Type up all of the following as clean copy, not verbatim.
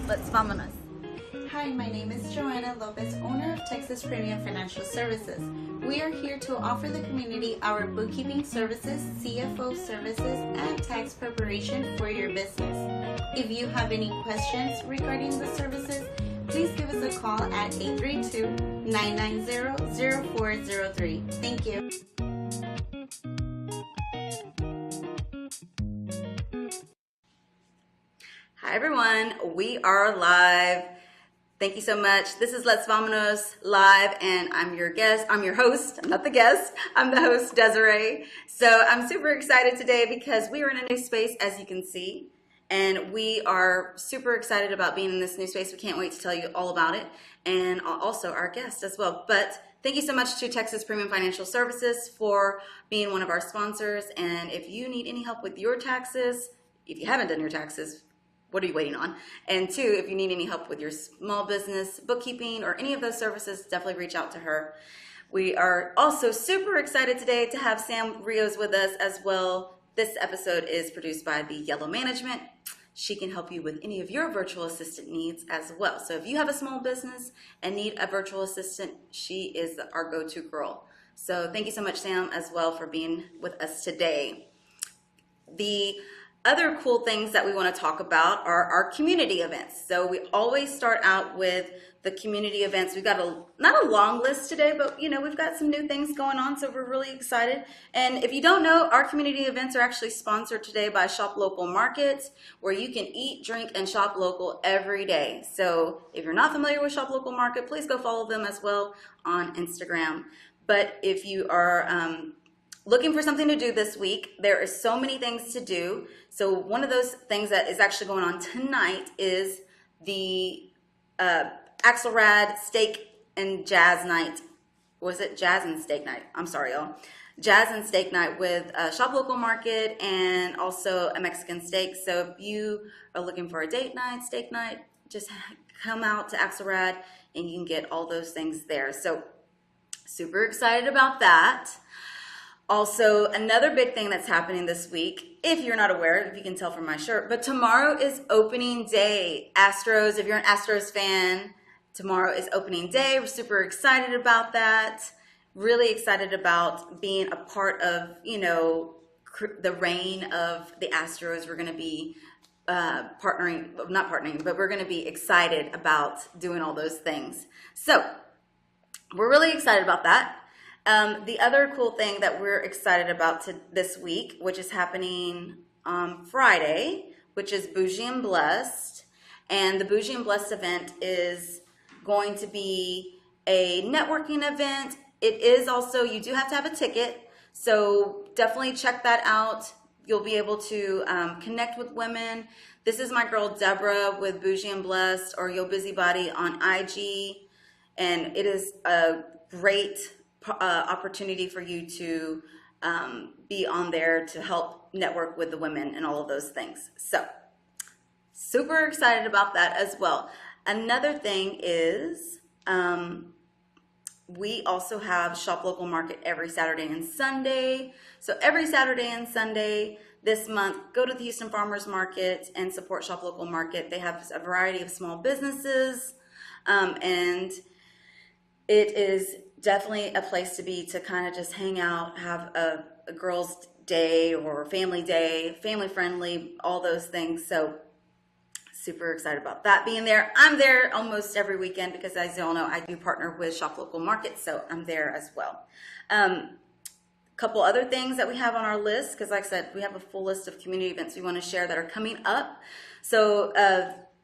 Let's vamonos. Hi, my name is Joanna Lopez, owner of Texas Premium Financial Services. We are here to offer the community our bookkeeping services, CFO services, and tax preparation for your business. If you have any questions regarding the services, please give us a call at 832-990-0403. Thank you. Hi everyone, we are live. Thank you so much. This is Let's Vamonos live, and I'm your guest. I'm your host. I'm not the guest. I'm the host, Desiree. So I'm super excited today because we are in a new space, as you can see, and we are super excited about being in this new space. We can't wait to tell you all about it, and also our guest as well. But thank you so much to Texas Premium Financial Services for being one of our sponsors. And if you need any help with your taxes, if you haven't done your taxes, what are you waiting on? And two, if you need any help with your small business bookkeeping or any of those services, definitely reach out to her. We are also super excited today to have Sam Rios with us as well. This episode is produced by the Yellow Management. She can help you with any of your virtual assistant needs as well. So if you have a small business and need a virtual assistant, she is our go-to girl. So thank you so much, Sam, as well, for being with us today. The other cool things that we want to talk about are our community events. So we always start out with the community events. We've got not a long list today, but we've got some new things going on, so we're really excited. And if you don't know, our community events are actually sponsored today by Shop Local Markets, where you can eat, drink, and shop local every day. So if you're not familiar with Shop Local Market, please go follow them as well on Instagram. But if you are looking for something to do this week, there are so many things to do. So one of those things that is actually going on tonight is the Axelrad Steak and Jazz Night. Was it Jazz and Steak Night? I'm sorry, y'all. Jazz and Steak Night with Shop Local Market and also a Mexican steak. So if you are looking for a date night, steak night, just come out to Axelrad and you can get all those things there. So super excited about that. Also, another big thing that's happening this week, if you're not aware, if you can tell from my shirt, but tomorrow is opening day. Astros, if you're an Astros fan, tomorrow is opening day. We're super excited about that. Really excited about being a part of, the reign of the Astros. We're going to be not partnering, but we're going to be excited about doing all those things. So we're really excited about that. The other cool thing that we're excited about this week, which is happening on Friday, which is Bougie and Blessed. And the Bougie and Blessed event is going to be a networking event. It is also, you do have to have a ticket, so definitely check that out. You'll be able to connect with women. This is my girl Deborah with Bougie and Blessed, or Yo Busybody on IG. And it is a great opportunity for you to be on there to help network with the women and all of those things. So super excited about that as well. Another thing is we also have Shop Local Market every Saturday and Sunday. So every Saturday and Sunday this month, go to the Houston Farmers Market and support Shop Local Market. They have a variety of small businesses, and it is definitely a place to be, to kind of just hang out, have a girls' day or family day, family friendly, all those things. So super excited about that being there. I'm there almost every weekend because, as you all know, I do partner with Shop Local Market, so I'm there as well. Couple other things that we have on our list, because like I said, we have a full list of community events we want to share that are coming up. So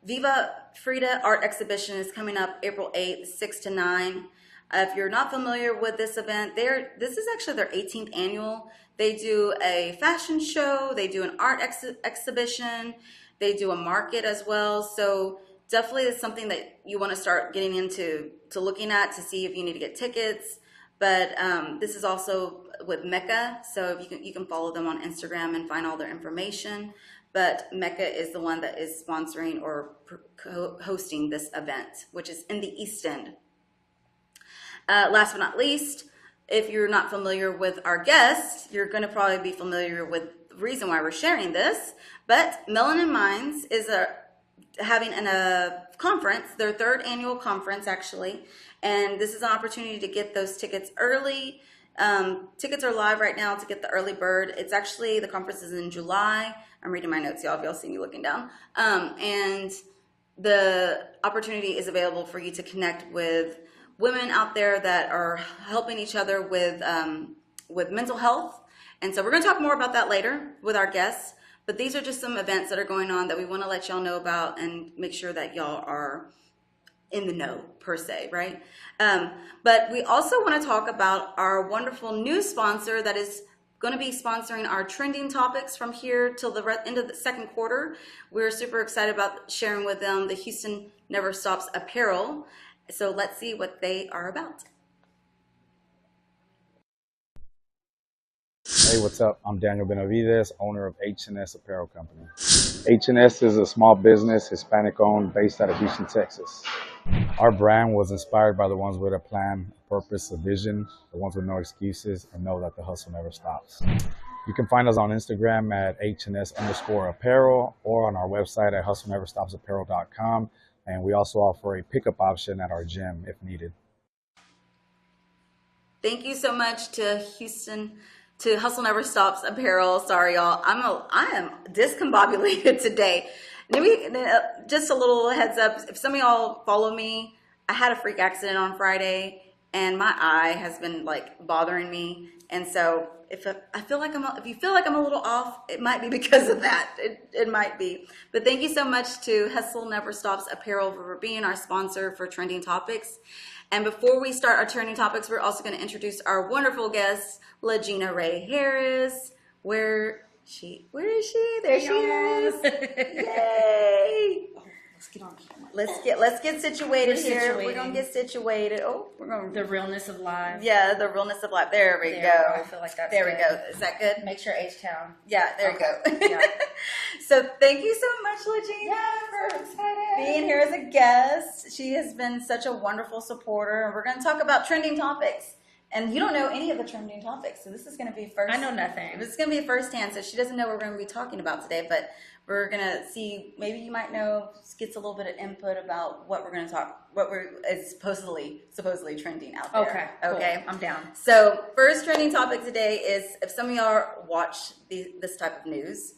Viva Frida Art Exhibition is coming up April 8th, 6 to 9. If you're not familiar with this event, this is actually their 18th annual. They do a fashion show, they do an art exhibition, they do a market as well. So definitely it's something that you want to start getting into, looking at, to see if you need to get tickets. But this is also with Mecca, so you can follow them on Instagram and find all their information. But Mecca is the one that is sponsoring or hosting this event, which is in the East End. Last but not least, if you're not familiar with our guest, you're going to probably be familiar with reason why we're sharing this. But Melanin Minds is having a conference, their third annual conference actually, and this is an opportunity to get those tickets early. Tickets are live right now to get the early bird. It's actually, the conference is in July. I'm reading my notes, y'all, if y'all see me looking down. And the opportunity is available for you to connect with women out there that are helping each other with mental health. And so we're going to talk more about that later with our guests. But these are just some events that are going on that we want to let y'all know about and make sure that y'all are in the know, per se, right? But we also want to talk about our wonderful new sponsor that is going to be sponsoring our trending topics from here till the end of the second quarter. We're super excited about sharing with them the Houston Never Stops apparel. So let's see what they are about. Hey, what's up? I'm Daniel Benavides, owner of H&S Apparel Company. H&S is a small business, Hispanic-owned, based out of Houston, Texas. Our brand was inspired by the ones with a plan, a purpose, a vision, the ones with no excuses, and know that the hustle never stops. You can find us on Instagram at H&S_apparel or on our website at hustleneverstopsapparel.com. And we also offer a pickup option at our gym if needed. Thank you so much to Hustle Never Stops Apparel. Sorry, y'all. I am discombobulated today. Maybe just a little heads up. If some of y'all follow me, I had a freak accident on Friday, and my eye has been like bothering me. And so if you feel like I'm a little off, it might be because of that. It might be. But thank you so much to Hustle Never Stops Apparel for being our sponsor for Trending Topics. And before we start our trending topics, we're also going to introduce our wonderful guest, LaGina Ray Harris. Where is she? There she is. Yay! Let's get on camera. Let's get situated here. We're gonna get situated. Oh, we're gonna The realness of live. Yeah, the realness of life. There we go. I feel like that's there good. we go. Is that good? Make sure H-Town. Yeah, there we go. Yeah. So thank you so much, LaGina, Yeah, for being here as a guest. She has been such a wonderful supporter, and we're going to talk about trending topics. And you don't know any of the trending topics, so this is going to be first. I know nothing. This is going to be firsthand, so she doesn't know what we're going to be talking about today, but we're going to see, maybe you might know, gets a little bit of input about what we're going to talk, is supposedly trending out there. Okay, cool. I'm down. So first trending topic today is, if some of y'all watch this type of news,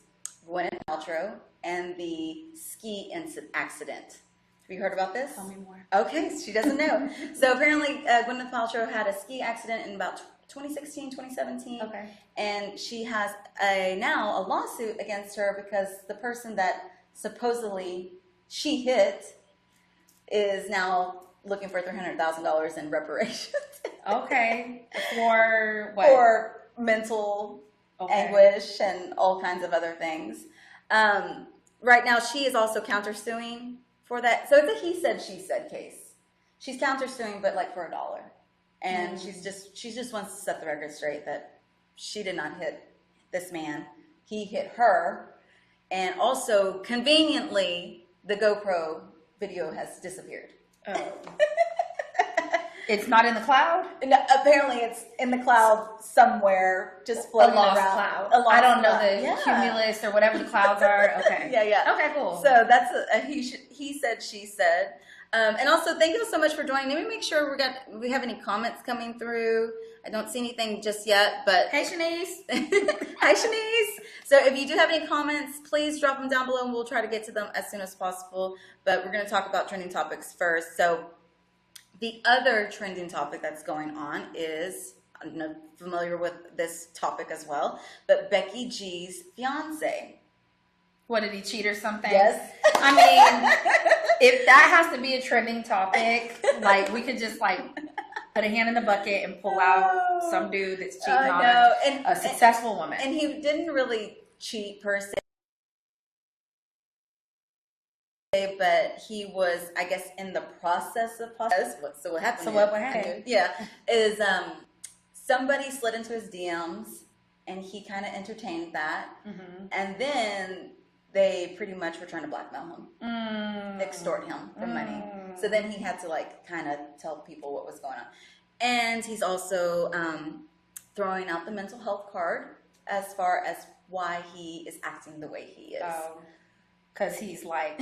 Gwyneth Paltrow and the ski accident. Have you heard about this? Tell me more. Okay, she doesn't know. So apparently Gwyneth Paltrow had a ski accident in about 2016, 2017. Okay. And she has now a lawsuit against her because the person that supposedly she hit is now looking for $300,000 in reparations. Okay. For what? For mental anguish and all kinds of other things. Right now, she is also countersuing for that. So it's a he said, she said case. She's countersuing, but like for $1. And she just wants to set the record straight that she did not hit this man. He hit her. And also, conveniently, the GoPro video has disappeared. Oh. It's not in the cloud? No, apparently it's in the cloud somewhere, just floating around. Cloud. A lost I don't know cloud. the cumulus or whatever the clouds are. Okay. Yeah. Okay, cool. So that's a he said, she said. And also, thank you so much for joining. Let me make sure we have any comments coming through. I don't see anything just yet, but hey, Shanice. Hi, Shanice. So if you do have any comments, please drop them down below, and we'll try to get to them as soon as possible. But we're going to talk about trending topics first. So the other trending topic that's going on is, I'm not familiar with this topic as well, but Becky G's fiance. What, did he cheat or something? Yes. I mean, if that has to be a trending topic, like we could just like put a hand in the bucket and pull out some dude that's cheating on a successful woman. And he didn't really cheat per se, but he was, I guess, in the process. So what happened? What happened? Yeah, is somebody slid into his DMs, and he kind of entertained that, and then they pretty much were trying to blackmail him, extort him for money. So then he had to like kind of tell people what was going on, and he's also throwing out the mental health card as far as why he is acting the way he is. Oh, because he's like,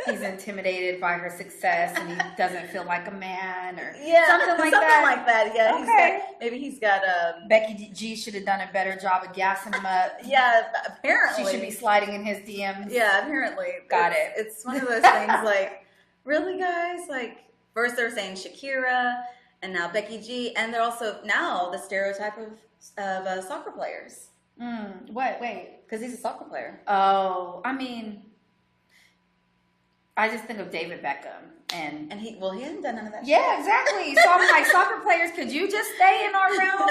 he's intimidated by her success and he doesn't feel like a man or something like that. Yeah. Okay. Maybe he's got Becky G should have done a better job of gassing him up. Yeah, apparently. She should be sliding in his DMs. Yeah, apparently. Got it. It's one of those things like, really, guys? Like, first they're saying Shakira and now Becky G, and they're also now the stereotype of soccer players. What? Wait. Because he's a soccer player. Oh, I mean, I just think of David Beckham. And he hasn't done none of that yeah, exactly. So I'm like, soccer players, could you just stay in our realm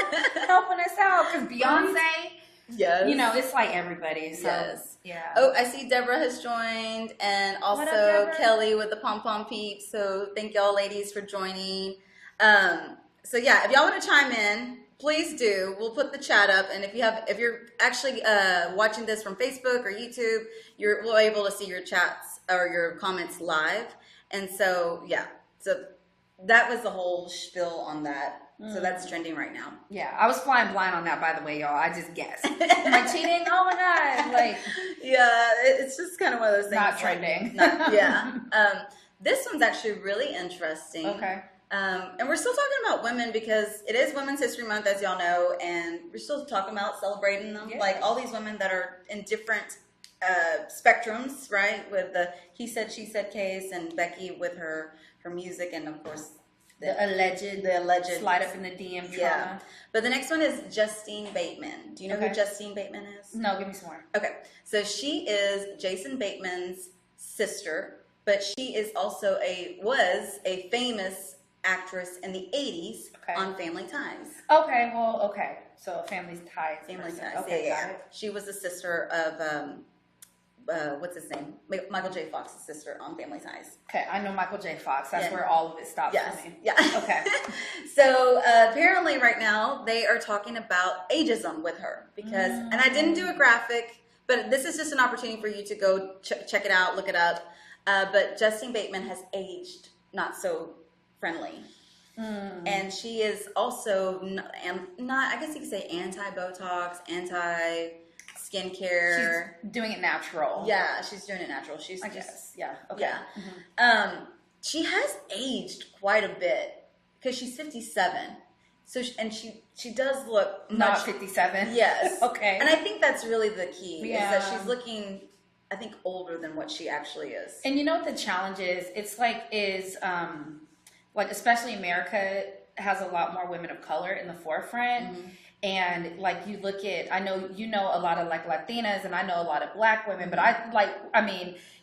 helping us out? Because Beyonce, yes. you know, it's like everybody. So, yes. Yeah. Oh, I see Deborah has joined, and also up, Kelly with the pom-pom peeps. So thank y'all ladies for joining. So yeah, if y'all want to chime in, please do. We'll put the chat up, and if you're actually watching this from Facebook or YouTube, we'll be able to see your chats or your comments live. And so yeah, so that was the whole spiel on that. So that's trending right now. Yeah, I was flying blind on that, by the way, y'all. I just guessed. I'm like, cheating? Oh my god! Like, yeah, it's just kind of one of those things. Not trending. Yeah. This one's actually really interesting. Okay. And we're still talking about women because it is Women's History Month, as y'all know, and we're still talking about celebrating them. Yeah. Like all these women that are in different spectrums, right? With the he said, she said case, and Becky with her music, and of course the alleged slide up in the DM trauma. Yeah. But the next one is Justine Bateman. Do you know who Justine Bateman is? No, give me some more. Okay. So she is Jason Bateman's sister, but she is also was a famous actress in the 80s on Family Ties. Okay, well, okay. So Family Ties. Family Ties. Okay, yeah. She was the sister of what's his name? Michael J. Fox's sister on Family Ties. Okay, I know Michael J. Fox. That's where all of it stops for me. Yeah. Okay. So apparently right now they are talking about ageism with her because, and I didn't do a graphic, but this is just an opportunity for you to go check it out, look it up. But Justine Bateman has aged not so friendly. And she is also not, I guess you could say anti-Botox, anti-skincare. She's doing it natural. Yeah, she's doing it natural. She's I guess. Yeah. Okay. Yeah. Mm-hmm. She has aged quite a bit because she's 57. So she does look not 57. Yes. Okay. And I think that's really the key. Yeah. Is that she's looking, I think, older than what she actually is. And you know what the challenge is? It's like especially America has a lot more women of color in the forefront. And like you look at, I know you know a lot of like Latinas, and I know a lot of Black women, but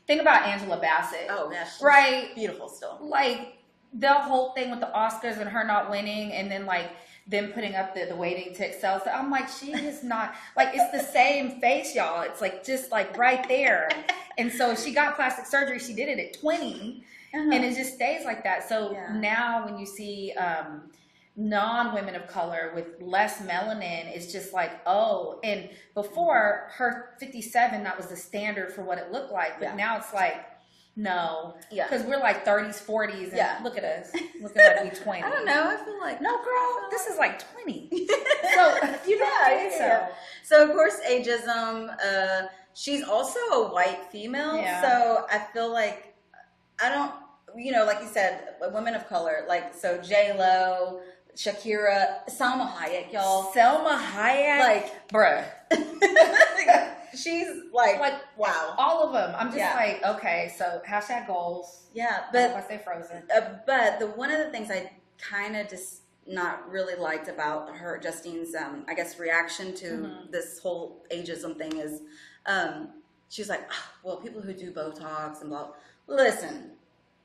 think about Angela Bassett. Oh, yeah, she's right, beautiful still. Like the whole thing with the Oscars and her not winning, and then like them putting up the waiting to excel. So I'm like, she is not like it's the same face, y'all. It's like just like right there. And so she got plastic surgery. She did it at 20. And it just stays like that. So now when you see non-women of color with less melanin, it's just like, oh, and before her 57, that was the standard for what it looked like. But now it's like, no. Yeah. Because we're like 30s, 40s, and look at us. Look at like we 20. I don't know. I feel like, no, girl, this is like 20. So, you know, So, of course, ageism. She's also a white female. Yeah. So I feel like, like you said, women of color, like, so J-Lo, Shakira, Salma Hayek, y'all. Selma Hayek? Like, bruh. She's like, wow. All of them. I'm just like, okay, so hashtag goals. Yeah, but I stay frozen. But one of the things I kind of just not really liked about her, Justine's, I guess, reaction to this whole ageism thing is, she's like, well, people who do Botox and blah. Listen,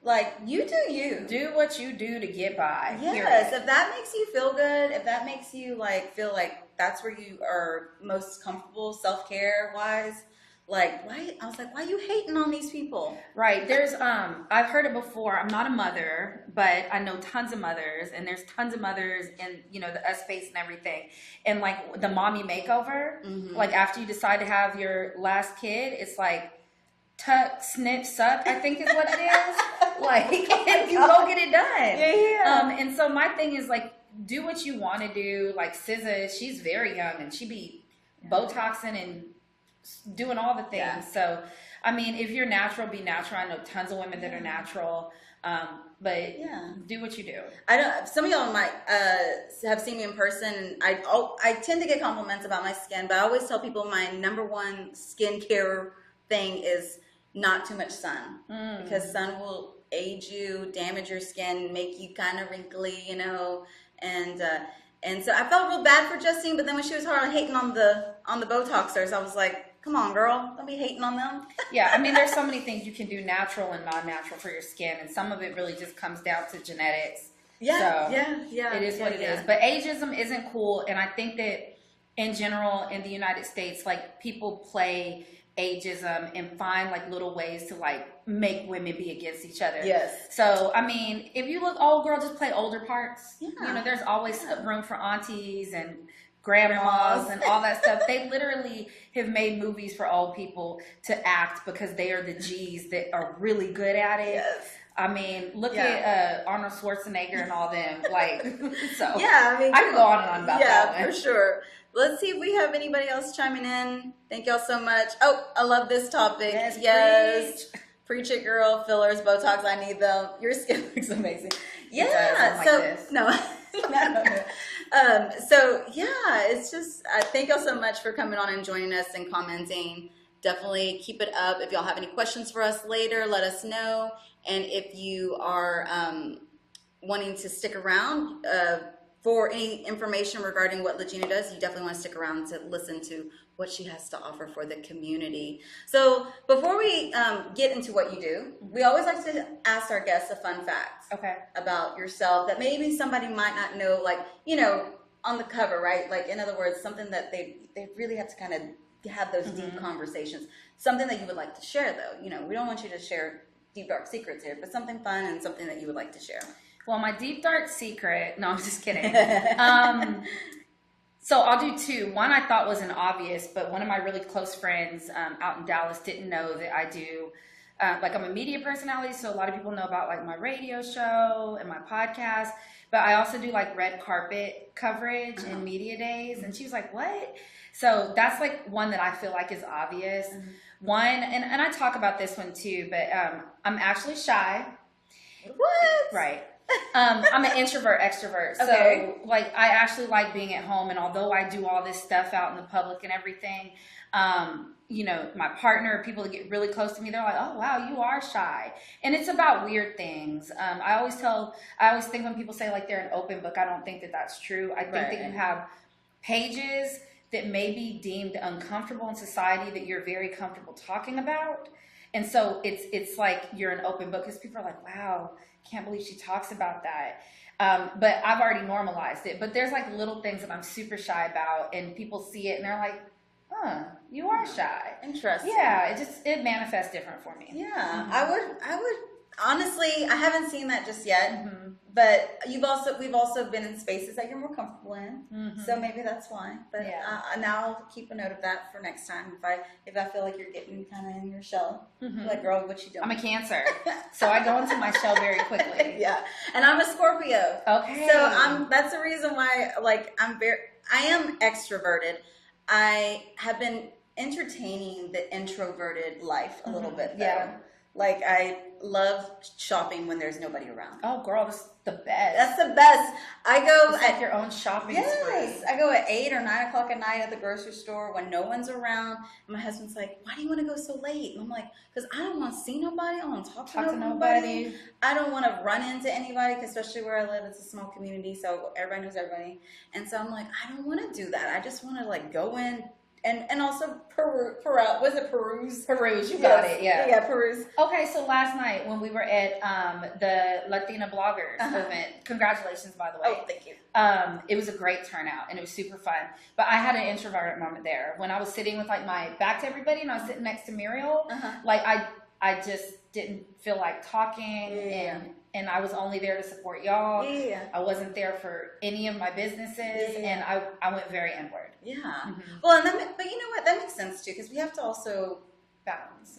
like, you do you. Do what you do to get by. Yes, period. If that makes you feel good, if that makes you like feel like that's where you are most comfortable self-care wise, like, why? I was like, why are you hating on these people? Right. There's I've heard it before. I'm not a mother, but I know tons of mothers, and there's tons of mothers in, the US space and everything. And like the mommy makeover, like after you decide to have your last kid, it's like tuck, snip, suck, I think is what it is. Like, and you go get it done. Yeah. And so my thing is like, do what you want to do. Like SZA, she's very young, and she be Botoxing and doing all the things. Yeah. So, I mean, if you're natural, be natural. I know tons of women that are natural. But do what you do. I don't. Some of y'all might have seen me in person, and I tend to get compliments about my skin, but I always tell people my number one skincare thing is not too much sun, because sun will age you, damage your skin, make you kind of wrinkly, you know, and so I felt real bad for Justine, but then when she was hardly hating on the Botoxers, I was like, come on, girl, don't be hating on them. Yeah, I mean, there's so many things you can do natural and non-natural for your skin, and some of it really just comes down to genetics. Yeah, so yeah. It is what it is. But ageism isn't cool, and I think that in general in the United States, like, people play ageism and find like little ways to like make women be against each other. Yes. So, I mean, if you look old, girl, just play older parts. Yeah. You know, there's always room for aunties and grandmas and all that stuff. They literally have made movies for old people to act because they are the G's that are really good at it. Yes. I mean, look at Arnold Schwarzenegger and all them. Like, so yeah, I mean, I could go on and on about that one. Yeah, for sure. Let's see if we have anybody else chiming in. Thank y'all so much. Oh, I love this topic. Yes. Preach it, girl. Fillers, Botox, I need them. Your skin looks amazing. Yeah. So, like no. So yeah, it's just, thank y'all so much for coming on and joining us and commenting. Definitely keep it up. If y'all have any questions for us later, let us know. And if you are wanting to stick around for any information regarding what LaGina does, you definitely want to stick around to listen to what she has to offer for the community. So before we get into what you do, we always like to ask our guests a fun fact about yourself that maybe somebody might not know, like, you know, on the cover, right? Like, in other words, something that they really have to kind of have those deep conversations. Something that you would like to share, though. You know, we don't want you to share deep, dark secrets here, but something fun and something that you would like to share. Well, my deep, dark secret, no, I'm just kidding. So I'll do two. One I thought wasn't obvious, but one of my really close friends out in Dallas didn't know that I do, like, I'm a media personality, so a lot of people know about like my radio show and my podcast, but I also do like red carpet coverage and media days. And she was like, what? So that's like one that I feel like is obvious. One, and I talk about this one too, but I'm actually shy. What? Right. I'm an introvert, extrovert. So, like, I actually like being at home. And although I do all this stuff out in the public and everything, you know, my partner, people that get really close to me, they're like, oh, wow, you are shy. And it's about weird things. I always think when people say, like, they're an open book, I don't think that that's true. I think that you have pages that may be deemed uncomfortable in society that you're very comfortable talking about. And so it's like you're an open book because people are like, wow, can't believe she talks about that. But I've already normalized it. But there's like little things that I'm super shy about, and people see it and they're like, huh, you are shy. Interesting. Yeah, it manifests different for me. Yeah, I would honestly, I haven't seen that just yet. But we've also been in spaces that you're more comfortable in, so maybe that's why. But now I'll keep a note of that for next time. If I feel like you're getting kind of in your shell, like, girl, what you doing? I'm a Cancer, so I go into my shell very quickly. Yeah, and I'm a Scorpio. Okay, so that's the reason why. Like, I am extroverted. I have been entertaining the introverted life a little bit, though. Yeah. Like, I love shopping when there's nobody around. Oh, girl, that's the best. That's the best. I go at your own shopping spree. I go at 8 or 9 o'clock at night at the grocery store when no one's around. And my husband's like, why do you want to go so late? And I'm like, because I don't want to see nobody. I don't want to talk to nobody. I don't want to run into anybody, especially where I live. It's a small community, so everybody knows everybody. And so I'm like, I don't want to do that. I just want to, like, go in. And also was it peruse? Peruse, you got it, yeah. Yeah, peruse. Okay, so last night when we were at the Latina bloggers event, congratulations, by the way. Oh, thank you. It was a great turnout and it was super fun. But I had an introverted moment there when I was sitting with like my back to everybody and I was sitting next to Muriel. Like I just didn't feel like talking and I was only there to support y'all. Yeah. I wasn't there for any of my businesses, and I went very inward. Yeah. Well, but you know what? That makes sense too, because we have to also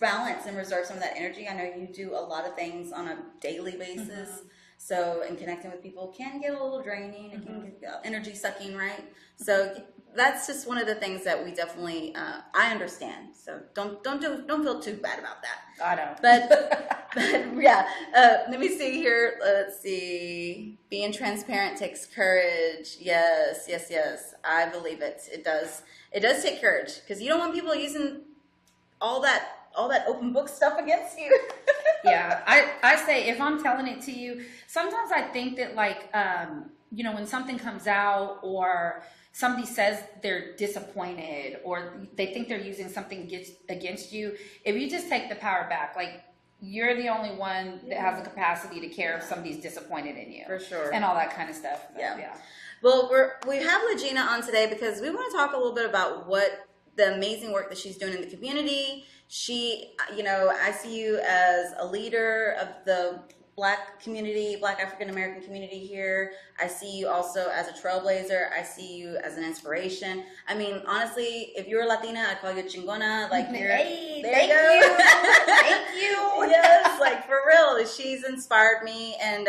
balance and reserve some of that energy. I know you do a lot of things on a daily basis, so and connecting with people can get a little draining. It can get energy sucking, right? So that's just one of the things that we definitely I understand. So don't feel too bad about that. I know. But yeah, let me see here. Let's see. Being transparent takes courage. Yes. I believe it. It does. It does take courage, because you don't want people using all that open book stuff against you. Yeah, I say, if I'm telling it to you, sometimes I think that, like, you know, when something comes out or somebody says they're disappointed or they think they're using something against you, if you just take the power back, like, you're the only one that has the capacity to care if somebody's disappointed in you. For sure. And all that kind of stuff. Yeah. Well, we have LaGina on today because we want to talk a little bit about what the amazing work that she's doing in the community. She, you know, I see you as a leader of the Black community, Black African American community here. I see you also as a trailblazer. I see you as an inspiration. I mean, honestly, if you're a Latina, I'd call you a chingona. Like, you're, hey, there thank you go. you. Thank you. Yes, like, for real. She's inspired me. And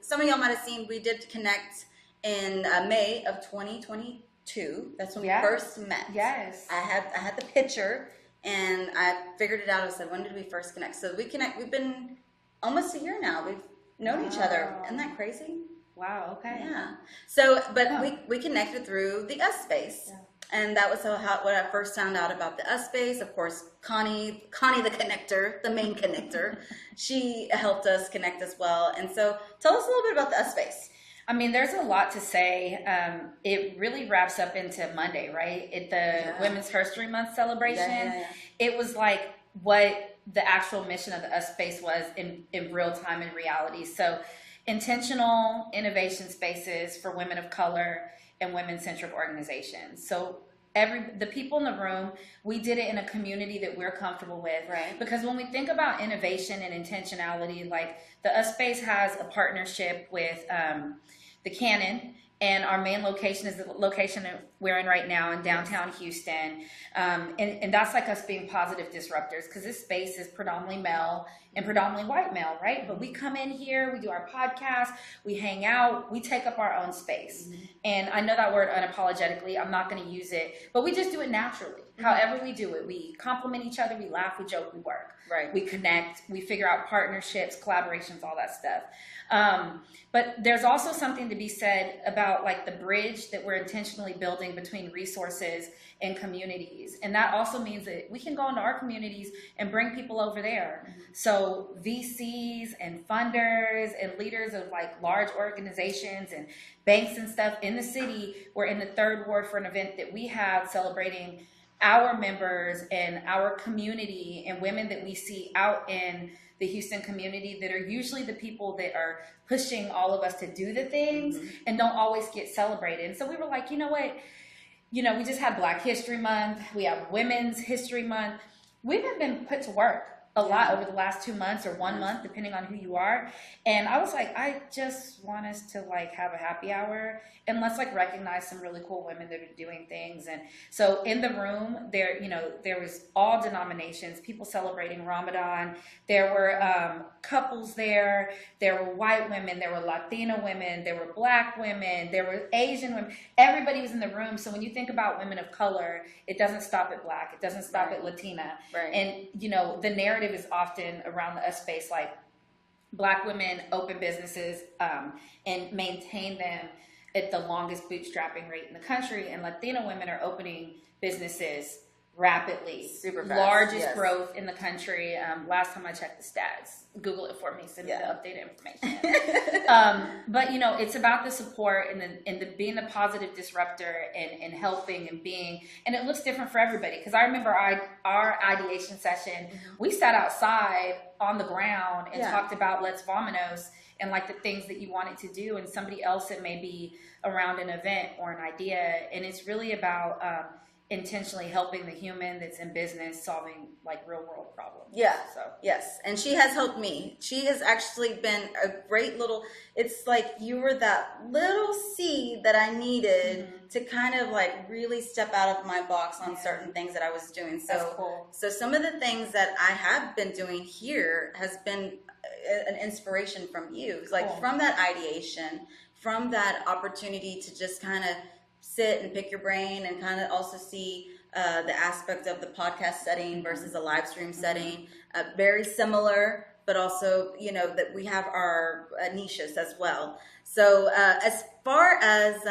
some of y'all might have seen, we did connect in May of 2022. That's when we first met. Yes. I had the picture, and I figured it out. I said, when did we first connect? So we've been almost a year now. We've known each other. Isn't that crazy? Wow, okay. Yeah. So, but we connected through the US space. Yeah. And that was when I first found out about the US space. Of course, Connie the connector, the main connector, she helped us connect as well. And so tell us a little bit about the US space. I mean, there's a lot to say. It really wraps up into Monday, right? Women's History Month celebration. Yeah. It was like what the actual mission of the US space was in real time, in reality. So intentional innovation spaces for women of color and women-centric organizations. So the people in the room, we did it in a community that we're comfortable with. Right. Because when we think about innovation and intentionality, like, the US space has a partnership with the Cannon, and our main location is the location that we're in right now in downtown Houston. And that's like us being positive disruptors, because this space is predominantly male and predominantly white male, right? But we come in here, we do our podcast, we hang out, we take up our own space. Mm-hmm. And I know that word unapologetically, I'm not going to use it, but we just do it naturally. Mm-hmm. However we do it, we compliment each other, we laugh, we joke, we work. Right. We connect, we figure out partnerships, collaborations, all that stuff. But there's also something to be said about, like, the bridge that we're intentionally building between resources and communities. And that also means that we can go into our communities and bring people over there. Mm-hmm. So VCs and funders and leaders of, like, large organizations and banks and stuff in the city, we're in the 3rd Ward for an event that we have celebrating our members and our community and women that we see out in the Houston community that are usually the people that are pushing all of us to do the things. Mm-hmm. And don't always get celebrated. And so we were like, you know what? You know, we just had Black History Month. We have Women's History Month. We've been put to work a lot over the last 2 months or 1 month, depending on who you are. And I was like, I just want us to, like, have a happy hour and let's, like, recognize some really cool women that are doing things. And so in the room there, you know, there was all denominations, people celebrating Ramadan. There were couples there. There were white women. There were Latina women. There were Black women. There were Asian women. Everybody was in the room. So when you think about women of color, it doesn't stop at Black. It doesn't stop at Latina. Right. And, you know, the narrative is often around the US space, like, Black women open businesses and maintain them at the longest bootstrapping rate in the country, and Latina women are opening businesses rapidly. Super fast. Largest growth in the country. Last time I checked the stats. Google it for me. Send me the updated information. But, you know, it's about the support and the being the positive disruptor and helping and being, and it looks different for everybody. Because I remember our ideation session, we sat outside on the ground and talked about Let's VAMONOS and, like, the things that you wanted to do, and somebody else that may be around an event or an idea. And it's really about intentionally helping the human that's in business solving, like, real world problems. Yeah. So yes. And she has helped me. She has actually been a great little, it's like you were that little seed that I needed to kind of, like, really step out of my box on certain things that I was doing. So, that's cool. So some of the things that I have been doing here has been an inspiration from you. It's like, from that ideation, from that opportunity to just kind of sit and pick your brain and kind of also see the aspect of the podcast setting versus a live stream setting. Very similar, but also, you know, that we have our niches as well. So as far as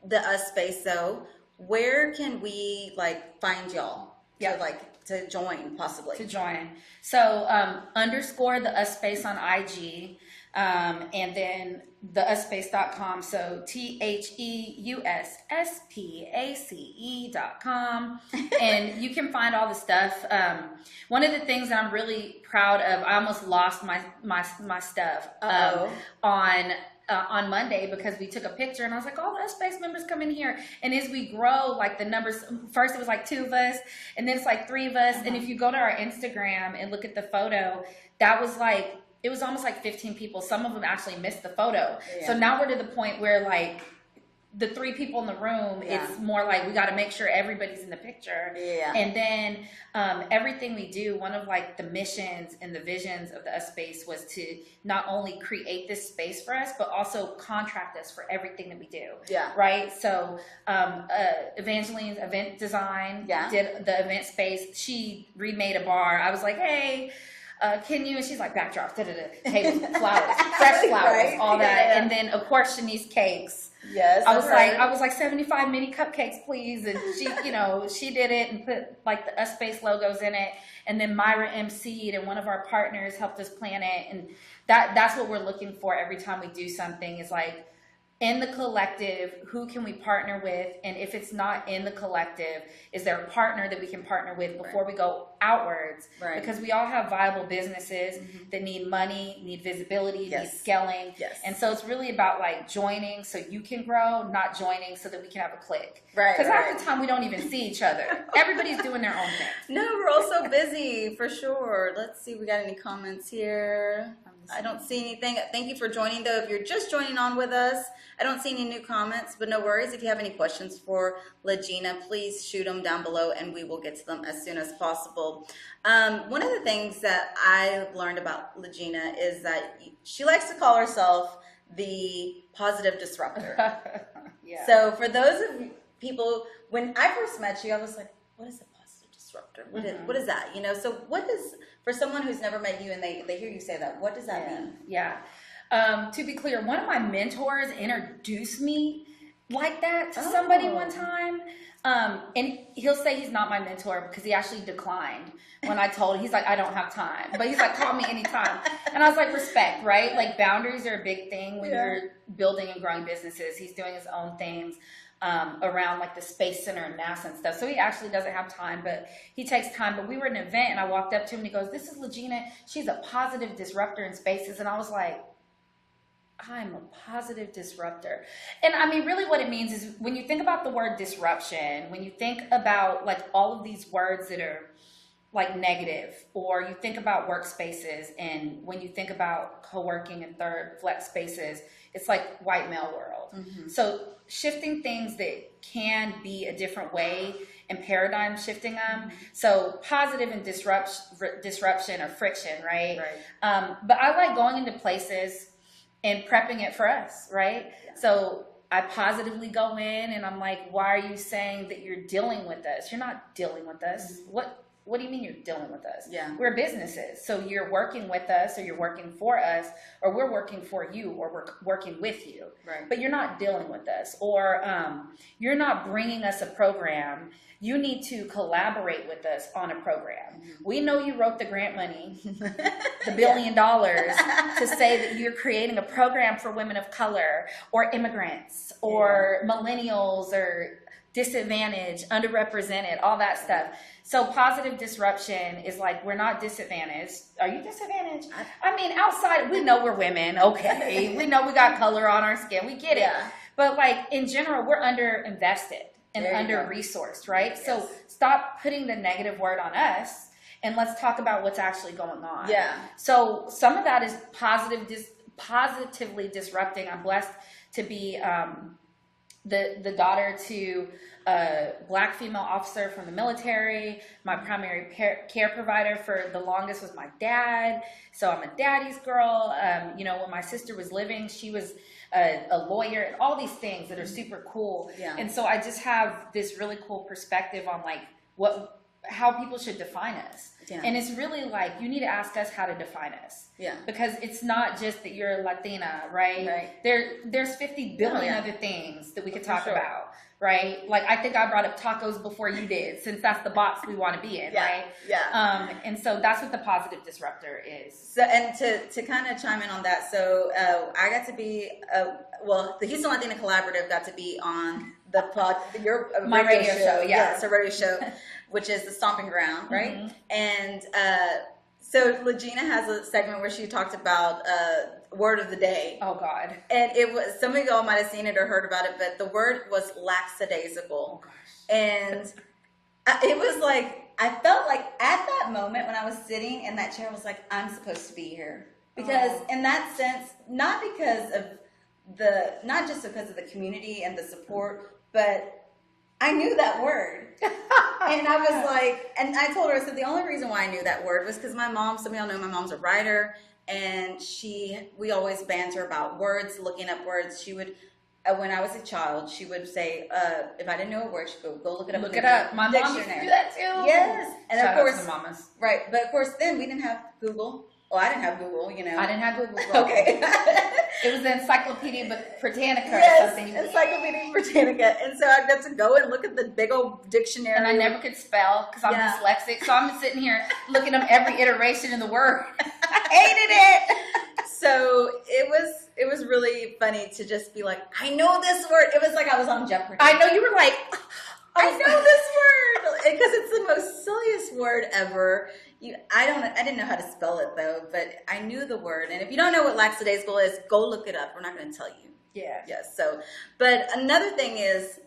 the us space though, where can we like find y'all to join possibly? To join. So underscore the us space on IG, and then theusspace.com. So THEUSSPACE.com. And you can find all the stuff. One of the things that I'm really proud of, I almost lost my stuff on Monday because we took a picture and I was like, all the us space members come in here. And as we grow, like the numbers, first it was like 2 of us and then it's like 3 of us. And if you go to our Instagram and look at the photo, that was like, it was almost like 15 people. Some of them actually missed the photo. Yeah. So now we're to the point where like the 3 people in the room, it's more like we got to make sure everybody's in the picture. Yeah. And then everything we do, one of like the missions and the visions of the us space was to not only create this space for us, but also contract us for everything that we do. Yeah. Right. So Evangeline's event design did the event space. She remade a bar. I was like, hey, can you? And she's like, backdrops, tables, flowers, fresh flowers, all that. Yeah. And then of course Shanice cakes. Yes, I was like 75 mini cupcakes, please. And she, you know, she did it and put like the us space logos in it. And then Myra MC'd and one of our partners helped us plan it. And that's what we're looking for every time we do something is like, in the collective, who can we partner with? And if it's not in the collective, is there a partner that we can partner with before we go outwards? Right. Because we all have viable businesses that need money, need visibility, need scaling. Yes. And so it's really about like joining so you can grow, not joining so that we can have a click. Right. Because half the time we don't even see each other. Everybody's doing their own thing. No, we're all so busy for sure. Let's see, we got any comments here? I don't see anything. Thank you for joining though. If you're just joining on with us, I don't see any new comments, but no worries. If you have any questions for LaGina, please shoot them down below and we will get to them as soon as possible. One of the things that I've learned about LaGina is that she likes to call herself the positive disruptor. Yeah. So for those of people, when I first met you, I was like, what is a positive disruptor? What is that? You know, so what is, for someone who's never met you and they hear you say that, what does that mean? Yeah. To be clear, one of my mentors introduced me like that to somebody one time. And he'll say he's not my mentor because he actually declined when I told him. He's like, I don't have time. But he's like, call me anytime. And I was like, respect, right? Like boundaries are a big thing when you're building and growing businesses. He's doing his own things around like the Space Center and NASA and stuff. So he actually doesn't have time, but he takes time. But we were at an event and I walked up to him and he goes, this is LaGina. She's a positive disruptor in spaces. And I was like, I'm a positive disruptor. And I mean, really what it means is when you think about the word disruption, when you think about like all of these words that are like negative, or you think about workspaces, and when you think about co-working and third flex spaces, it's like white male world. So shifting things that can be a different way and paradigm shifting them. So positive and disruption or friction, right? But I like going into places and prepping it for us, right? Yeah. So I positively go in and I'm like, why are you saying that you're dealing with us? You're not dealing with us. What do you mean you're dealing with us? Yeah. We're businesses. So you're working with us, or you're working for us, or we're working for you, or we're working with you. Right. But you're not dealing with us, or you're not bringing us a program. You need to collaborate with us on a program. We know you wrote the grant money, the $1 billion, to say that you're creating a program for women of color or immigrants or millennials or disadvantaged, underrepresented, all that stuff. So positive disruption is like, we're not disadvantaged. Are you disadvantaged? I mean, outside, we know we're women. Okay. We know we got color on our skin. We get it. But like in general, we're underinvested and under-resourced, right? Yes. So stop putting the negative word on us and let's talk about what's actually going on. Yeah. So some of that is positively disrupting. I'm blessed to be the daughter to a Black female officer from the military. My primary care provider for the longest was my dad. So I'm a daddy's girl. You know, when my sister was living, she was a lawyer, and all these things that are super cool. Yeah. And so I just have this really cool perspective on like how people should define us. Yeah. And it's really like, you need to ask us how to define us. Yeah. Because it's not just that you're Latina, right? Right. There's 50 billion other things that we could talk about, right? Like, I think I brought up tacos before you did, since that's the box we want to be in, right? Yeah. And so that's what the positive disruptor is. So, and to kind of chime in on that, so I got to be, the Houston Latina Collaborative got to be on my radio show, Yes, a radio show, which is the Stomping Ground, right? Mm-hmm. And so LaGina has a segment where she talked about word of the day. Oh God. And it was, some of y'all might have seen it or heard about it, but the word was lackadaisical. Oh gosh. And it was like, I felt like at that moment when I was sitting in that chair, I was like, I'm supposed to be here. Because in that sense, not just because of the community and the support, but I knew that word. And I was like, and I told her, I said, the only reason why I knew that word was because my mom, some of y'all know my mom's a writer, and we always banter about words, looking up words. She would, when I was a child, she would say, if I didn't know a word, she'd go look it up. Look it up. My mom used to do that too. Yes. And Shout of course, out to mamas. right. But of course, then we didn't have Google. Well, I didn't have Google, you know. I didn't have Google. Okay. It was the Encyclopedia Britannica or Yes, something. Encyclopedia Britannica. And so I got to go and look at the big old dictionary. And I never could spell because I'm dyslexic. So I'm sitting here looking up every iteration in the word. I hated it. So it was really funny to just be like, I know this word. It was like I was on Jeopardy. I know, you were like, I know this word because it's the most silliest word ever. I didn't know how to spell it though, but I knew the word. And if you don't know what lackadaisical is, go look it up. We're not going to tell you. Yeah. Yes. So, but another thing is,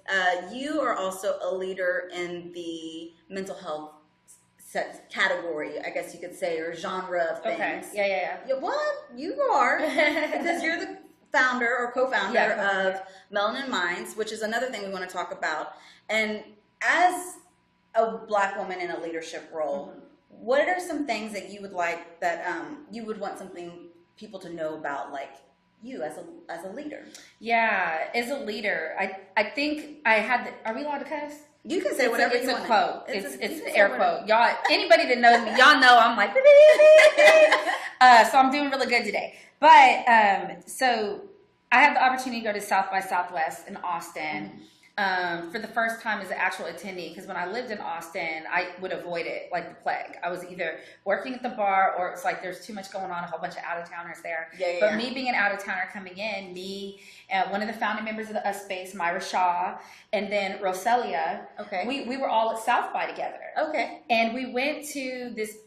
you are also a leader in the mental health category, I guess you could say, or genre of things. Okay. Yeah. Well, you are, because you're the founder or co-founder of Melanin Minds, which is another thing we want to talk about. And as a Black woman in a leadership role, what are some things that you would like that you would want people to know about, like you as a leader? Yeah, as a leader, I think I had are we allowed to cuss? You can say whatever you want. It's a quote. It's an air quote. Y'all, anybody that knows me, y'all know I'm like, so I'm doing really good today. But so I had the opportunity to go to South by Southwest in Austin. For the first time as an actual attendee, because when I lived in Austin, I would avoid it like the plague. I was either working at the bar or it's like there's too much going on, a whole bunch of out-of-towners there. But me being an out-of-towner coming in, one of the founding members of the US Space, Myra Shaw, and then Roselia, we were all at South by together. Okay. And we went to this,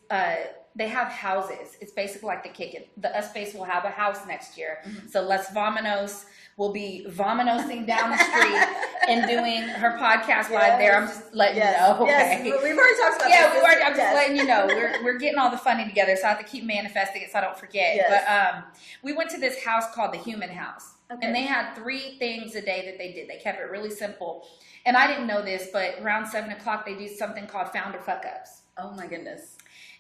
they have houses. It's basically like the Kick. The US Space will have a house next year. So Let's VAMONOS will be VAMONOSing down the street and doing her podcast live there. I'm just letting you know. Okay. Yes, we've already talked about this. I'm just letting you know. We're getting all the funding together, so I have to keep manifesting it so I don't forget. Yes. But we went to this house called the Human House. And they had 3 things a day that they did. They kept it really simple. And I didn't know this, but around 7 o'clock, they do something called founder fuck-ups. Oh, my goodness.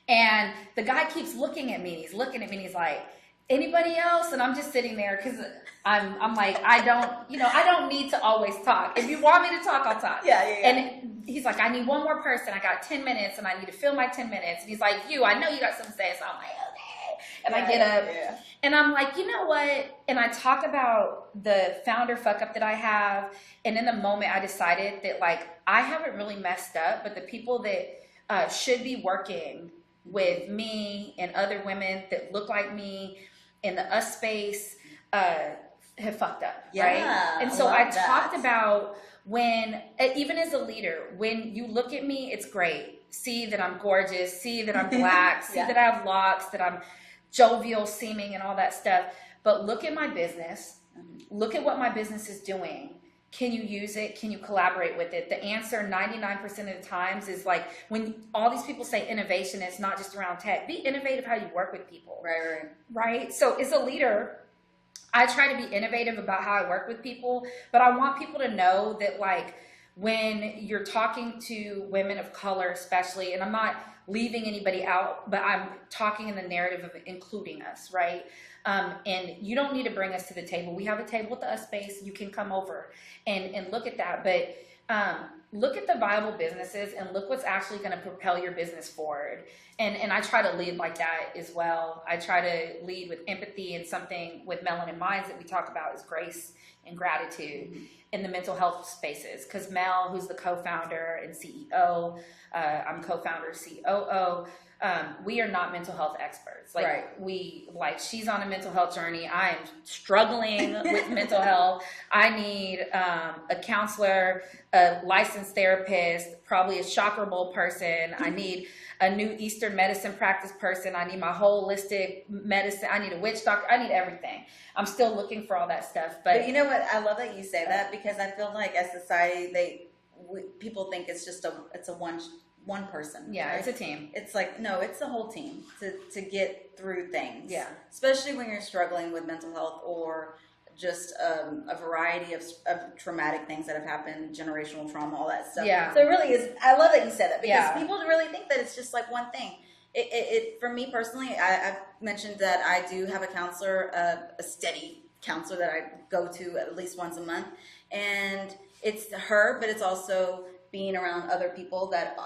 And the guy keeps looking at me. He's looking at me, and he's like, anybody else? And I'm just sitting there because I'm like, I don't need to always talk. If you want me to talk, I'll talk. Yeah. And he's like, I need one more person. I got 10 minutes and I need to fill my 10 minutes. And he's like, I know you got something to say. So I'm like, okay. And I get up and I'm like, you know what? And I talk about the founder fuck up that I have. And in the moment I decided that like, I haven't really messed up, but the people that should be working with me and other women that look like me in the US space have fucked up, right? And so I talked about when, even as a leader, when you look at me, it's great. See that I'm gorgeous, see that I'm Black, see that I have locks, that I'm jovial seeming and all that stuff. But look at my business. Look at what my business is doing. Can you use it? Can you collaborate with it? The answer 99% of the times is like when all these people say innovation, it's not just around tech. Be innovative how you work with people. Right? So as a leader, I try to be innovative about how I work with people, but I want people to know that like when you're talking to women of color especially, and I'm not leaving anybody out, but I'm talking in the narrative of including us, right? And you don't need to bring us to the table. We have a table at the us space. You can come over and look at that. But look at the viable businesses and look what's actually going to propel your business forward. And I try to lead like that as well. I try to lead with empathy, and something with Melanin Minds that we talk about is grace and gratitude in the mental health spaces. Because Mel, who's the co-founder and CEO, I'm co-founder, COO, we are not mental health experts. She's on a mental health journey. I am struggling with mental health. I need a counselor, a licensed therapist, probably a chakra bowl person. I need a new Eastern medicine practice person. I need my holistic medicine. I need a witch doctor. I need everything. I'm still looking for all that stuff. But you know what? I love that you say that, because I feel like as society, people think it's just a one person. Yeah, right? it's a team. It's like, no, it's the whole team to get through things. Yeah. Especially when you're struggling with mental health or just a variety of traumatic things that have happened, generational trauma, all that stuff. Yeah. So it really is, I love that you said that, because Yeah. people really think that it's just like one thing. It for me personally, I've mentioned that I do have a counselor, a steady counselor that I go to at least once a month. And it's her, but it's also being around other people that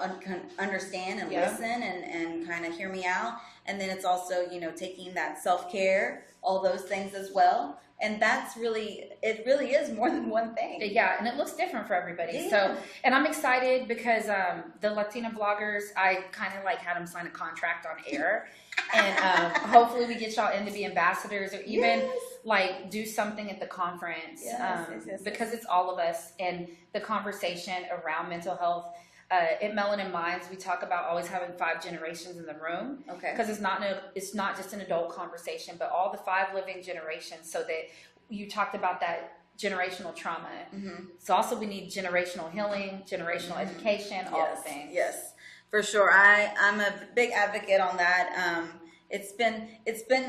understand and listen and kind of hear me out. And then it's also, taking that self-care, all those things as well. And it really is more than one thing. Yeah, and it looks different for everybody. Yeah. So, and I'm excited because the Latina bloggers, I kind of had them sign a contract on air. And hopefully we get y'all in to be ambassadors, or even do something at the conference. Yes. Because it's all of us, and the conversation around mental health. At Melanin Minds, we talk about always having 5 generations in the room. Okay. Because it's not just an adult conversation, but all the 5 living generations. So that you talked about that generational trauma. Mm-hmm. So also we need generational healing, generational education, all the things. Yes, for sure. I'm a big advocate on that. It's been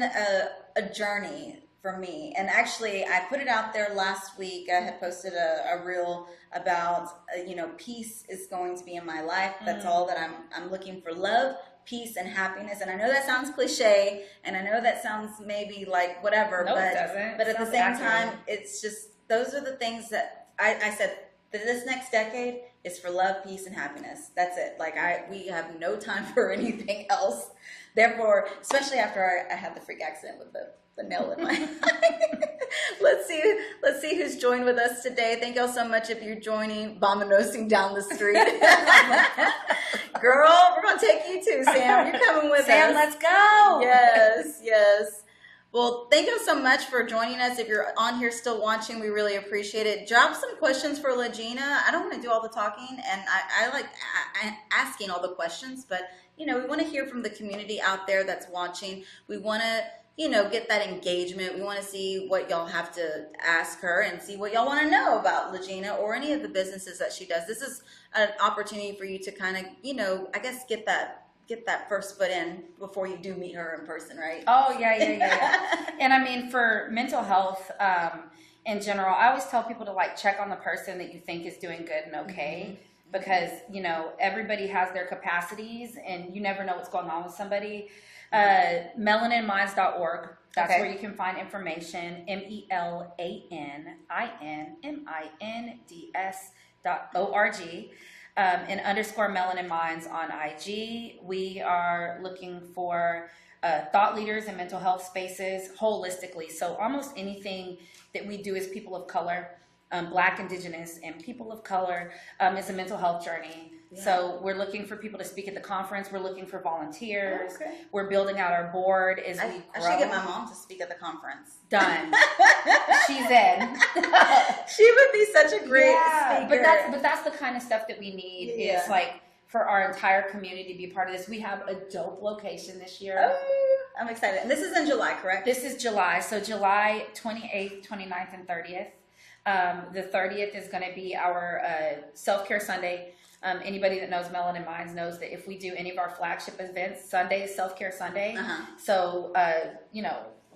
a journey for me. And actually, I put it out there last week. I had posted a reel about, peace is going to be in my life. That's all that I'm looking for: love, peace, and happiness. And I know that sounds cliche, and I know that sounds maybe like whatever, no, but it doesn't. But at the same time, it's just, those are the things that I said that this next decade is for love, peace, and happiness. That's it. We have no time for anything else. Therefore, especially after I had the freak accident with the nail in my eye. Let's see who's joined with us today. Thank y'all so much if you're joining, VAMONOSing down the street. Girl, we're gonna take you too, Sam. You're coming with us. Sam, let's go. Yes. Well, thank you so much for joining us. If you're on here still watching, we really appreciate it. Drop some questions for LaGina. I don't want to do all the talking, and I like asking all the questions, but we want to hear from the community out there that's watching. We want to get that engagement. We want to see what y'all have to ask her and see what y'all want to know about LaGina or any of the businesses that she does. This is an opportunity for you to kind of, I guess, get that first foot in before you do meet her in person, right? Oh, yeah. And I mean, for mental health in general, I always tell people to check on the person that you think is doing good and okay. Mm-hmm. Because, everybody has their capacities, and you never know what's going on with somebody. Melaninminds.org. That's where you can find information. MELANINMINDS.org. And _Melanin Minds on IG. We are looking for thought leaders in mental health spaces holistically. So almost anything that we do as people of color, Black, Indigenous, and people of color is a mental health journey. Yeah. So we're looking for people to speak at the conference. We're looking for volunteers. Okay. We're building out our board as we grow. I should get my mom to speak at the conference. Done. She's in. She would be such a great speaker. But that's the kind of stuff that we need. Is for our entire community to be part of this. We have a dope location this year. Oh, I'm excited. And this is in July, correct? This is July. So July 28th, 29th, and 30th. The 30th is going to be our self-care Sunday. Anybody that knows Melanin Minds knows that if we do any of our flagship events, Sunday is self-care Sunday. So,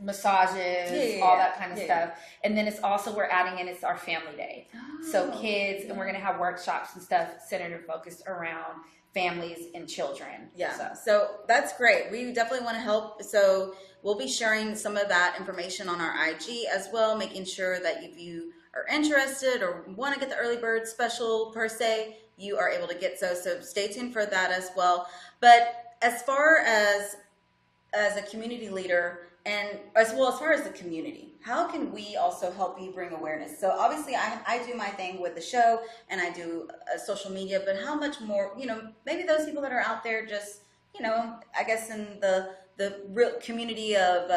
massages, all that kind of stuff. And then it's also, we're adding in, it's our family day. So kids, and we're going to have workshops and stuff centered and focused around families and children. Yeah, so that's great. We definitely want to help. So we'll be sharing some of that information on our IG as well, making sure that if you are interested or want to get the early bird special per se, you are able to get so stay tuned for that as well. But as far as a community leader, and as far as the community, how can we also help you bring awareness? So obviously I do my thing with the show and I do social media, but how much more, maybe those people that are out there just, I guess in the real community of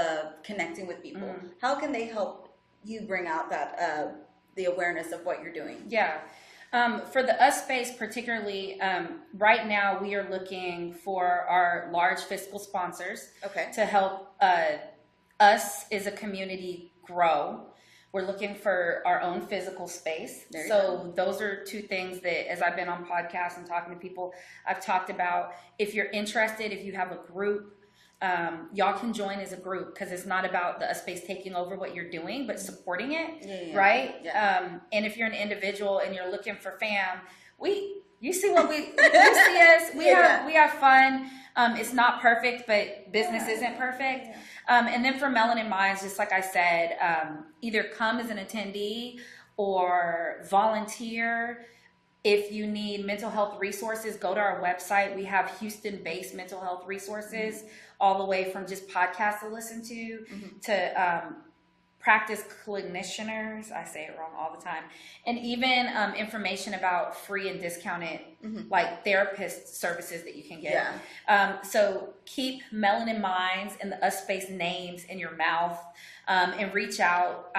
connecting with people, how can they help you bring out that, the awareness of what you're doing? Yeah. For the us space particularly, right now we are looking for our large fiscal sponsors to help us as a community grow. We're looking for our own physical space. So those are two things that, as I've been on podcasts and talking to people, I've talked about. If you're interested, if you have a group, y'all can join as a group, because it's not about the space taking over what you're doing, but supporting it, right? Yeah. And if you're an individual and you're looking for fam, you see what you see us. We have fun. It's not perfect, but business isn't perfect. Yeah. And then for Melanin Minds, just like I said, either come as an attendee or volunteer. If you need mental health resources, go to our website. We have Houston-based mental health resources, all the way from just podcasts to listen to practice clinicianers. I say it wrong all the time. And even information about free and discounted like therapist services that you can get. Yeah. So keep Melanin Minds and the Us Space names in your mouth, and reach out.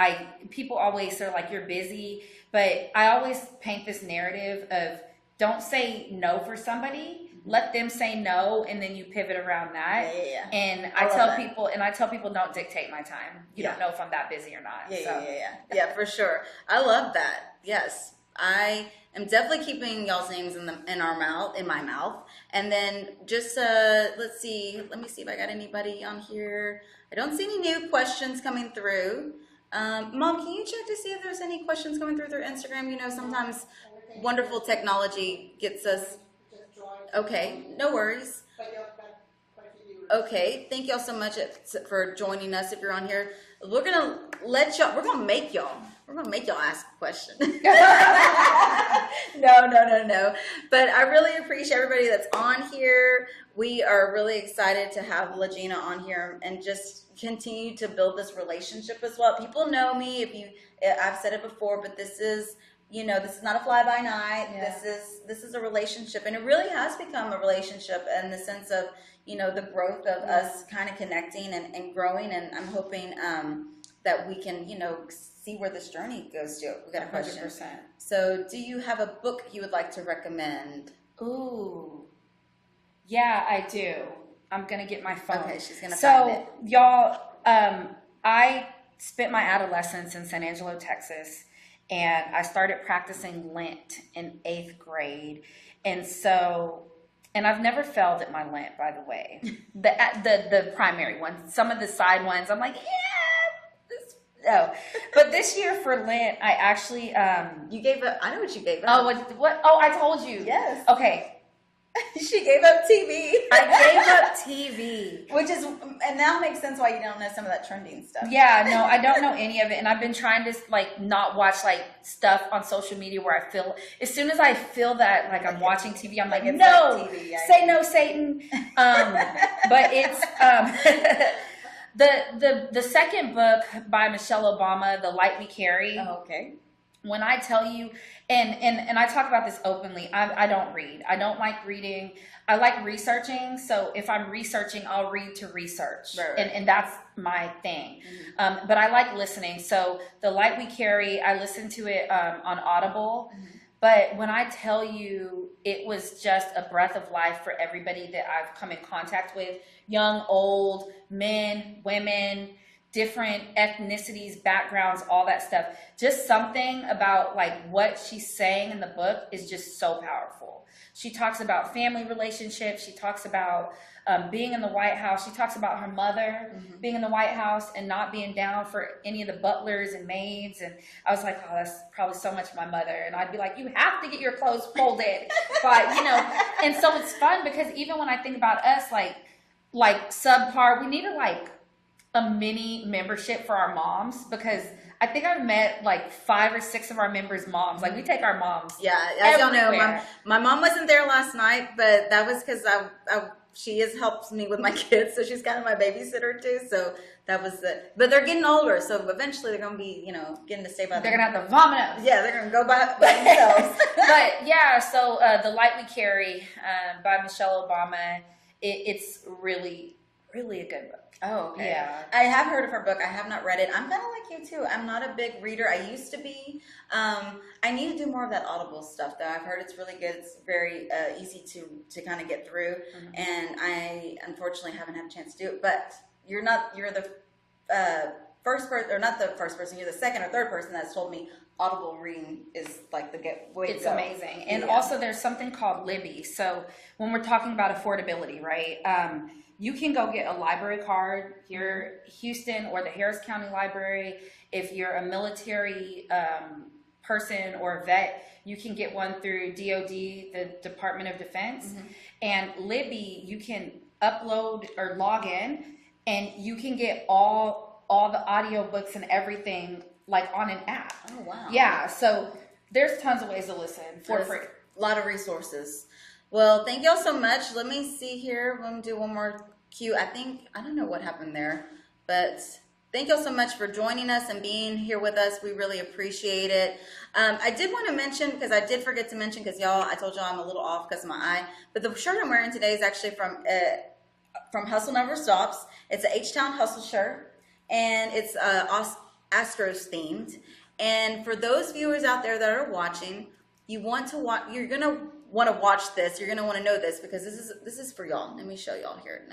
People always are like, you're busy. But I always paint this narrative of, don't say no for somebody. Let them say no, and then you pivot around that. Yeah. And I tell people, don't dictate my time. You don't know if I'm that busy or not. Yeah, for sure. I love that. Yes, I am definitely keeping y'all's names in my mouth. And then just let's see. Let me see if I got anybody on here. I don't see any new questions coming through. Mom, can you check to see if there's any questions coming through Instagram? Sometimes wonderful technology gets us. Okay, no worries. Okay, thank y'all so much for joining us. If you're on here, we're gonna make y'all ask a question. No. But I really appreciate everybody that's on here. We are really excited to have LaGina on here and just continue to build this relationship as well. People know me. I've said it before, but this is not a fly by night. Yeah. This is a relationship, and it really has become a relationship in the sense of, the growth of us kind of connecting and growing. And I'm hoping that we can, see where this journey goes to. We got a question. 100%. So, do you have a book you would like to recommend? Ooh, yeah, I do. I'm gonna get my phone. Okay, she's gonna find it. So, y'all, I spent my adolescence in San Angelo, Texas. And I started practicing Lent in 8th grade. And I've never failed at my Lent, by the way. The primary ones. Some of the side ones, I'm like, no. But this year for Lent, I actually... You gave up... I know what you gave up. Oh, what? Oh, I told you. Yes. Okay. She gave up TV. I gave up TV. And now makes sense why you don't know some of that trending stuff. Yeah, no, I don't know any of it. And I've been trying to not watch stuff on social media where I feel, as soon as I feel that I'm watching TV, I'm like, no, TV, say no, Satan. But it's, the second book by Michelle Obama, The Light We Carry. Oh, okay. When I tell you, and I talk about this openly, I don't read. I don't like reading. I like researching. So if I'm researching, I'll read to research. Right. And that's my thing. Mm-hmm. But I like listening. So The Light We Carry, I listened to it on Audible. Mm-hmm. But when I tell you, it was just a breath of life for everybody that I've come in contact with, young, old, men, women, different ethnicities, backgrounds, all that stuff. Just something about like what she's saying in the book is just so powerful. She talks about family relationships. She talks about being in the White House. She talks about her mother being in the White House and not being down for any of the butlers and maids. And I was like, oh, that's probably so much my mother. And I'd be like, you have to get your clothes folded. But, you know, and so it's fun because even when I think about us, like subpar, we needed like a mini membership for our moms, because I think I've met like 5 or 6 of our members' moms. Like we take our moms. Yeah, as y'all know, everywhere. my mom wasn't there last night, but that was because she has helped me with my kids, so she's kind of my babysitter too. So that was it. But they're getting older, so eventually they're gonna be, you know, getting to stay by. They're gonna have to VAMONOS. Yeah, they're gonna go by themselves. But yeah, so The Light We Carry by Michelle Obama. It's really, really a good book. Oh, okay. Yeah. I have heard of her book. I have not read it. I'm kind of like you too. I'm not a big reader. I used to be. I need to do more of that Audible stuff though. I've heard it's really good. It's very easy to kind of get through. And I unfortunately haven't had a chance to do it. But you're the first person, or not the first person. You're the second or third person that's told me Audible reading is like the way to go. It's amazing. And also there's something called Libby. So when we're talking about affordability, right? You can go get a library card here, Houston, or the Harris County Library. If you're a military person or a vet, you can get one through DOD, the Department of Defense. And Libby, you can upload or log in, and you can get all the audiobooks and everything like on an app. Oh, wow. Yeah, so there's tons of ways to listen for free. A lot of resources. Well, thank y'all so much. Let me see here. Let me do one more cue. I don't know what happened there, but thank y'all so much for joining us and being here with us. We really appreciate it. I did want to mention, because I did forget to mention, because I told y'all I'm a little off because of my eye, but the shirt I'm wearing today is actually from Hustle Never Stops. It's a H-Town Hustle shirt, and it's Astros themed. And for those viewers out there that are watching, you're gonna want to watch this. You're gonna want to know this, because this is for y'all. Let me show y'all here.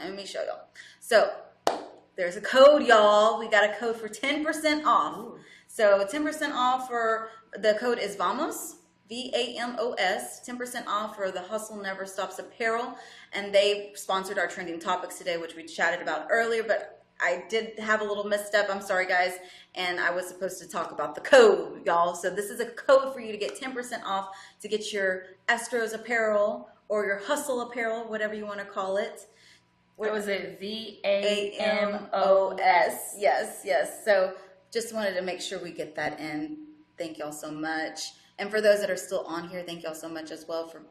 So there's a code, y'all. We got a code for 10% off. Ooh. So 10% off for the code is VAMOS, VAMOS. 10% off for the Hustle Never Stops apparel, and they sponsored our trending topics today, which we chatted about earlier, but I did have a little misstep. I'm sorry, guys. And I was supposed to talk about the code, y'all. So this is a code for you to get 10% off to get your Astros apparel or your Hustle apparel, whatever you want to call it. What was it? VAMOS. Yes. So just wanted to make sure we get that in. Thank y'all so much. And for those that are still on here, thank y'all so much as well for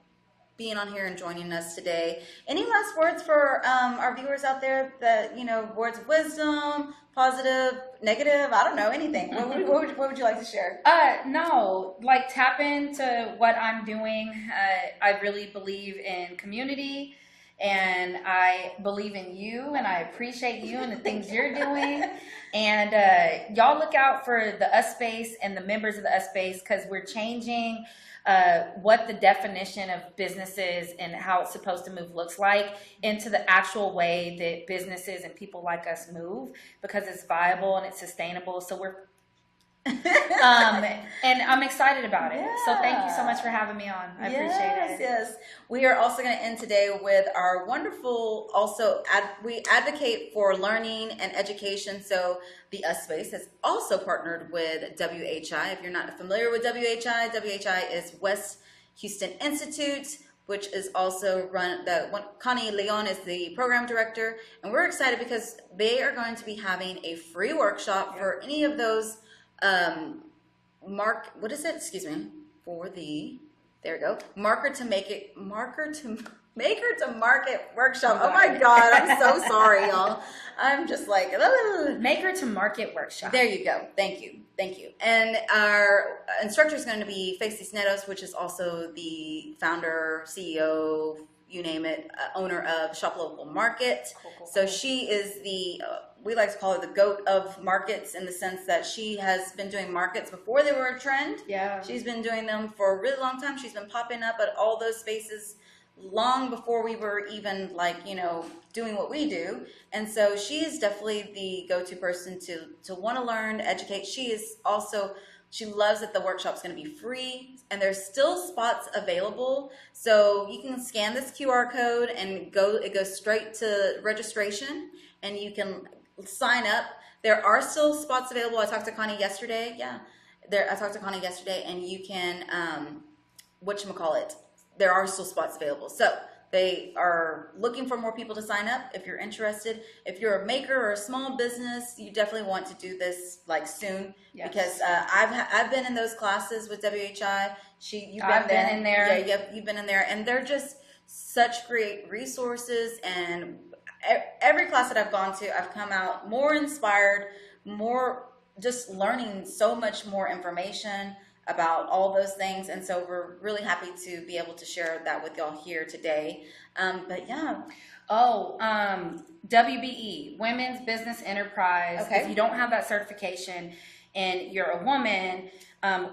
being on here and joining us today. Any last words for our viewers out there that, words of wisdom, positive, negative, I don't know, anything. What would you like to share? No, like tap into what I'm doing. I really believe in community, and I believe in you, and I appreciate you and the things you're doing. And y'all look out for the Us Space and the members of the Us Space, because we're changing what the definition of businesses and how it's supposed to move looks like into the actual way that businesses and people like us move, because it's viable and it's sustainable. So we're and I'm excited about it. Yeah. So thank you so much for having me on. I appreciate it. Yes. We are also going to end today with our wonderful, we advocate for learning and education. So the US Space has also partnered with WHI. If you're not familiar with WHI is West Houston Institute, which is also Connie Leon is the program director. And we're excited because they are going to be having a free workshop for any of those marker to market workshop. Oh my God, I'm so sorry, y'all. I'm just like, maker to market workshop. There you go. Thank you. And our instructor is going to be Facey Snedos, which is also the founder, CEO, you name it, owner of Shop Local Market. Cool. So she is we like to call her the GOAT of markets, in the sense that she has been doing markets before they were a trend. Yeah. She's been doing them for a really long time. She's been popping up at all those spaces long before we were even like, doing what we do. And so she is definitely the go-to person to want to learn, educate. She loves that the workshop's going to be free, and there's still spots available. So you can scan this QR code and it goes straight to registration, and you can sign up. There are still spots available. I talked to Connie yesterday. And you can, there are still spots available. So they are looking for more people to sign up. If you're interested, if you're a maker or a small business, you definitely want to do this like soon. Yes. Because I've been in those classes with WHI. I've been in there. Yeah, you've been in there, and they're just such great resources. And every class that I've gone to, I've come out more inspired, more just learning so much more information about all those things. And so we're really happy to be able to share that with y'all here today. But yeah. WBE, Women's Business Enterprise. Okay. If you don't have that certification and you're a woman,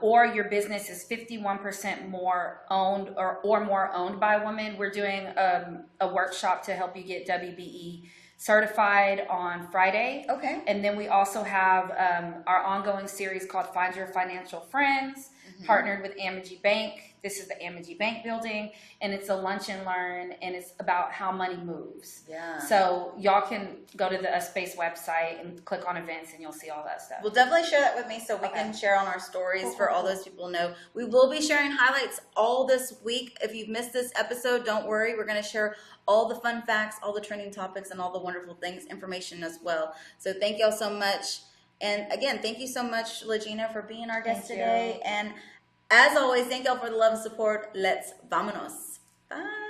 or your business is 51% more owned or more owned by women, we're doing a workshop to help you get WBE certified on Friday. Okay. And then we also have our ongoing series called Find Your Financial Friends, partnered with Amity Bank. This is the Amity Bank building, and it's a lunch and learn, and it's about how money moves. Yeah. So y'all can go to the Space website and click on events, and you'll see all that stuff. Well, definitely share that with me so we can share on our stories for all those people to know. We will be sharing highlights all this week. If you've missed this episode, don't worry. We're going to share all the fun facts, all the trending topics, and all the wonderful things, information as well. So thank y'all so much. And again, thank you so much, LaGina, for being our guest today. And as always, thank y'all for the love and support. Let's vamonos. Bye.